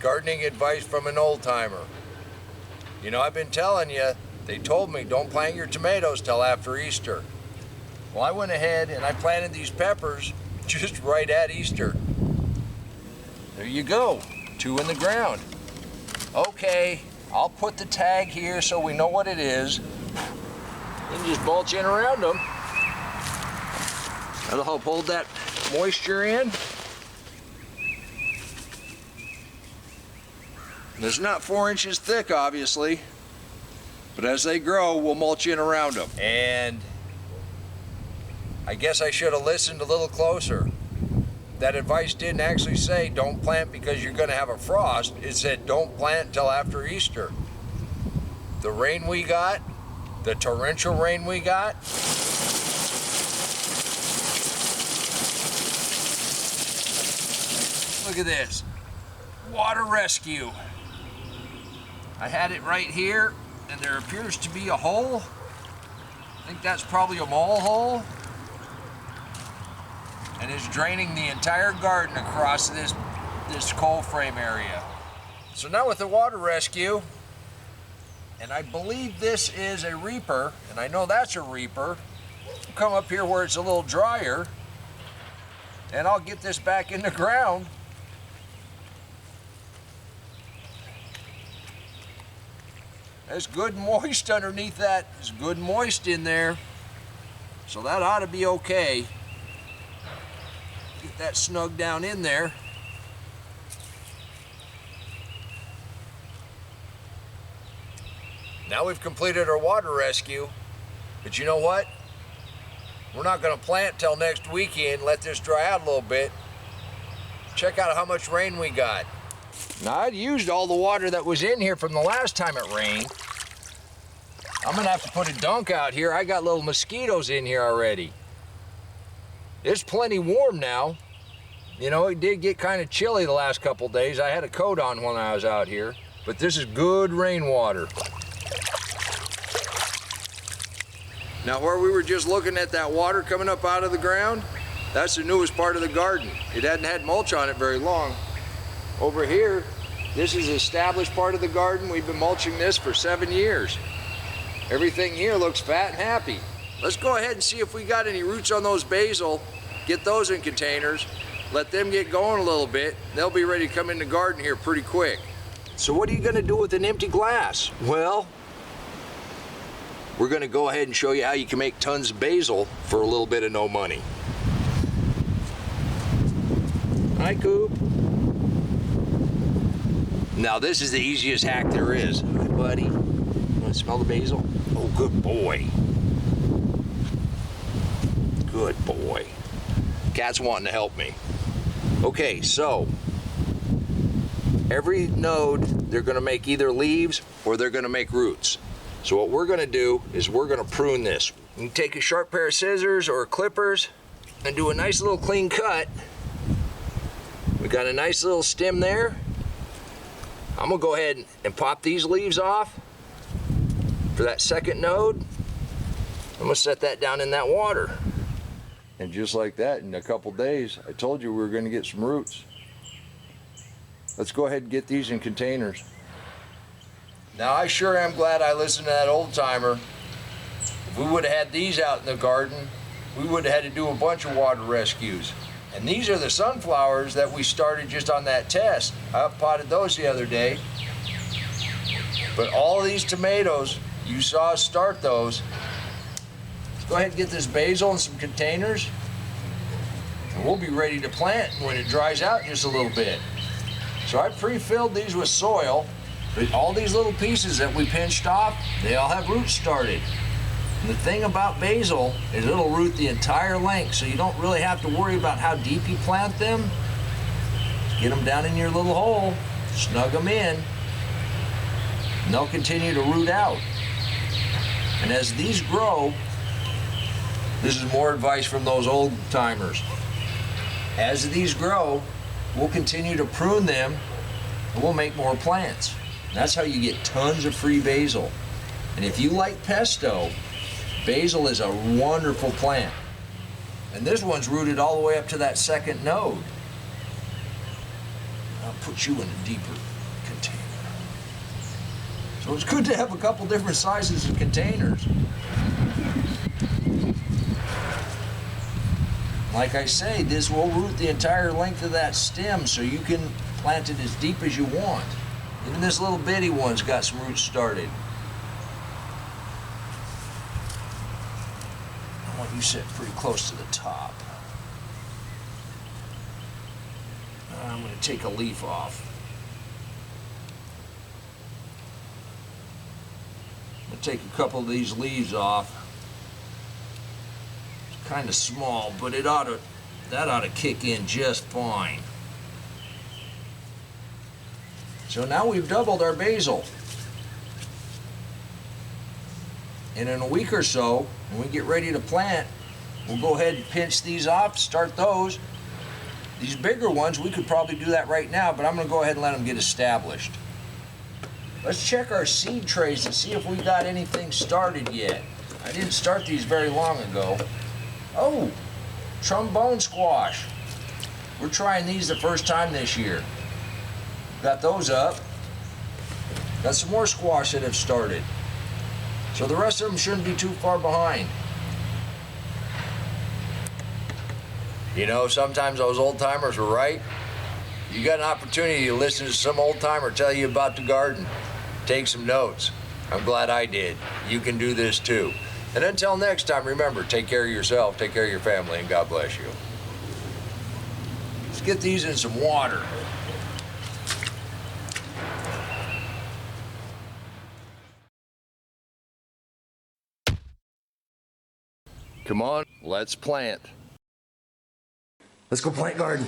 Gardening advice from an old timer. You know, I've been telling you, they told me don't plant your tomatoes till after Easter. Well, I went ahead and I planted these peppers just right at Easter. There you go, 2 in the ground. Okay, I'll put the tag here so we know what it is. And just mulch in around them. That'll help hold that moisture in. It's not 4 inches thick, obviously, but as they grow, we'll mulch in around them. And I guess I should have listened a little closer. That advice didn't actually say don't plant because you're gonna have a frost. It said don't plant till after Easter. The rain we got, the torrential rain we got, look at this, water rescue. I had it right here, and there appears to be a hole. I think that's probably a mole hole. And it's draining the entire garden across this cold frame area. So now with the water rescue, and I believe this is a reaper, and I know that's a reaper. I'll come up here where it's a little drier, and I'll get this back in the ground. It's good and moist underneath that. It's good and moist in there. So that ought to be okay. Get that snug down in there. Now we've completed our water rescue, but you know what? We're not gonna plant till next weekend, let this dry out a little bit. Check out how much rain we got. Now I'd used all the water that was in here from the last time it rained. I'm gonna have to put a dunk out here. I got little mosquitoes in here already. It's plenty warm now. You know, it did get kind of chilly the last couple days. I had a coat on when I was out here, but this is good rainwater. Now where we were just looking at that water coming up out of the ground, that's the newest part of the garden. It hadn't had mulch on it very long. Over here, this is the established part of the garden. We've been mulching this for 7 years. Everything here looks fat and happy. Let's go ahead and see if we got any roots on those basil. Get those in containers. Let them get going a little bit. They'll be ready to come in the garden here pretty quick. So what are you gonna do with an empty glass? Well, we're gonna go ahead and show you how you can make tons of basil for a little bit of no money. Hi, Coop. Now this is the easiest hack there is. Hi, buddy. Want to smell the basil? Oh, good boy. Good boy. Cat's wanting to help me. Okay, so every node, they're gonna make either leaves or they're gonna make roots. So what we're gonna do is we're gonna prune this. You can take a sharp pair of scissors or clippers and do a nice little clean cut. We got a nice little stem there. I'm gonna go ahead and pop these leaves off for that second node. I'm gonna set that down in that water. And just like that, in a couple days, I told you we were gonna get some roots. Let's go ahead and get these in containers. Now I sure am glad I listened to that old timer. If we would have had these out in the garden, we would have had to do a bunch of water rescues. And these are the sunflowers that we started just on that test. I potted those the other day. But all these tomatoes, you saw us start those. Let's go ahead and get this basil in some containers. And we'll be ready to plant when it dries out just a little bit. So I pre-filled these with soil, but all these little pieces that we pinched off, they all have roots started. And the thing about basil is it'll root the entire length, so you don't really have to worry about how deep you plant them. Just get them down in your little hole, snug them in, and they'll continue to root out. And as these grow, this is more advice from those old timers. As these grow, we'll continue to prune them and we'll make more plants. That's how you get tons of free basil. And if you like pesto, basil is a wonderful plant. And this one's rooted all the way up to that second node. I'll put you in a deeper container. So it's good to have a couple different sizes of containers. Like I say, this will root the entire length of that stem, so you can plant it as deep as you want. Even this little bitty one's got some roots started. I want you set pretty close to the top. I'm going to take a leaf off. I'm going to take a couple of these leaves off. It's kind of small, but that ought to kick in just fine. So now we've doubled our basil. And in a week or so, when we get ready to plant, we'll go ahead and pinch these off, start those. These bigger ones, we could probably do that right now, but I'm going to go ahead and let them get established. Let's check our seed trays and see if we got anything started yet. I didn't start these very long ago. Oh, trombone squash. We're trying these the first time this year. Got those up. Got some more squash that have started. So the rest of them shouldn't be too far behind. You know, sometimes those old timers were right. You got an opportunity to listen to some old timer tell you about the garden. Take some notes. I'm glad I did. You can do this too. And until next time, remember, take care of yourself, take care of your family, and God bless you. Let's get these in some water. Come on, let's plant. Let's go plant garden.